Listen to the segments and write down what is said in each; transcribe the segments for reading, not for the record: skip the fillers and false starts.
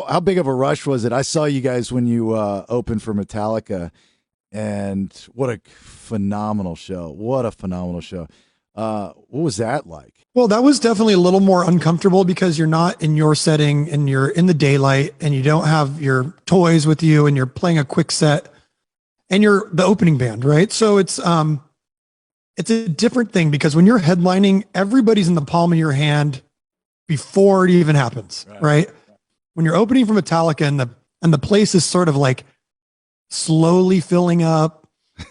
How big of a rush was it? I saw you guys when you opened for Metallica, and what a phenomenal show! What a phenomenal show! What was that like? Well, that was definitely a little more uncomfortable because you're not in your setting and you're in the daylight and you don't have your toys with you and you're playing a quick set and you're the opening band, right? So it's a different thing because when you're headlining, everybody's in the palm of your hand before it even happens, right? When you're opening for Metallica and the place is sort of like slowly filling up,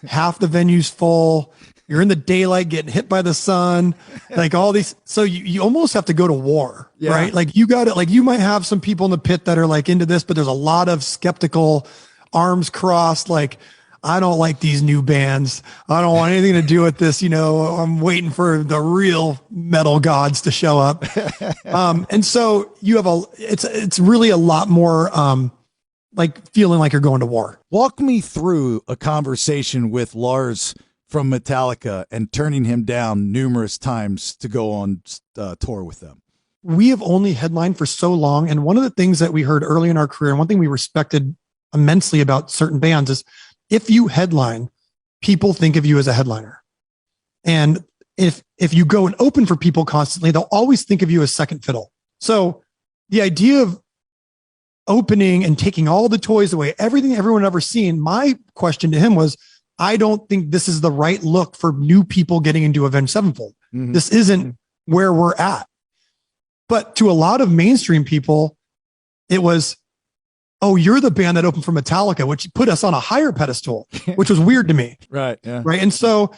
half the venue's full. You're in the daylight getting hit by the sun, like all these. So you almost have to go to war, right? Like you got it. Like you might have some people in the pit that are like into this, but there's a lot of skeptical arms crossed. Like, I don't like these new bands. I don't want anything to do with this. You know, I'm waiting for the real metal gods to show up. And so you have it's really a lot more, like feeling like you're going to war. Walk me through a conversation with Lars from Metallica and turning him down numerous times to go on tour with them. We have only headlined for so long. And one of the things that we heard early in our career, and one thing we respected immensely about certain bands is if you headline, people think of you as a headliner. And if you go and open for people constantly, they'll always think of you as second fiddle. So the idea of opening and taking all the toys away, everything everyone ever seen, my question to him was, I don't think this is the right look for new people getting into Avenged Sevenfold. Mm-hmm. This isn't where we're at. But to a lot of mainstream people, it was, oh, you're the band that opened for Metallica, which put us on a higher pedestal, which was weird to me. Right. Yeah. Right. And so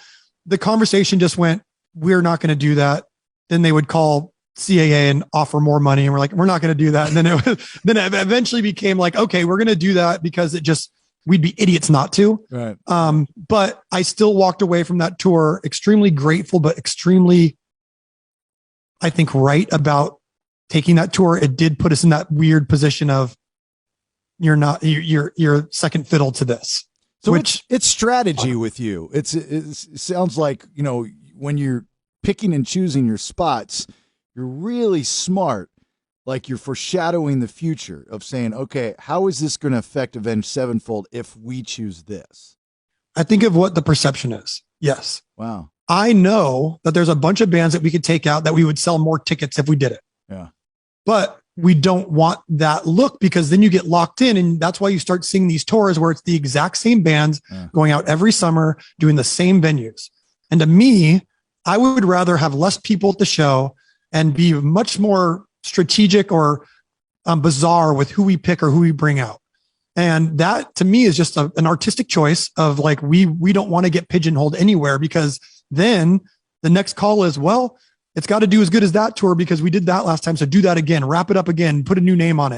the conversation just went, we're not going to do that. Then they would call CAA and offer more money. And we're like, we're not going to do that. And then it eventually became like, okay, we're going to do that because we'd be idiots not to. Right. But I still walked away from that tour extremely grateful, but extremely, I think, right about taking that tour. It did put us in that weird position of you're second fiddle to this. So it's strategy with you. It sounds like, you know, when you're picking and choosing your spots, you're really smart. Like you're foreshadowing the future of saying, okay, how is this going to affect Avenged Sevenfold if we choose this? I think of what the perception is. Yes. Wow. I know that there's a bunch of bands that we could take out that we would sell more tickets if we did it. Yeah. But we don't want that look because then you get locked in. And that's why you start seeing these tours where it's the exact same bands going out every summer, doing the same venues. And to me, I would rather have less people at the show and be much more strategic or bizarre with who we pick or who we bring out. And that to me is just an artistic choice of like, we don't want to get pigeonholed anywhere because then the next call is, well, it's got to do as good as that tour because we did that last time. So do that again, wrap it up again, put a new name on it.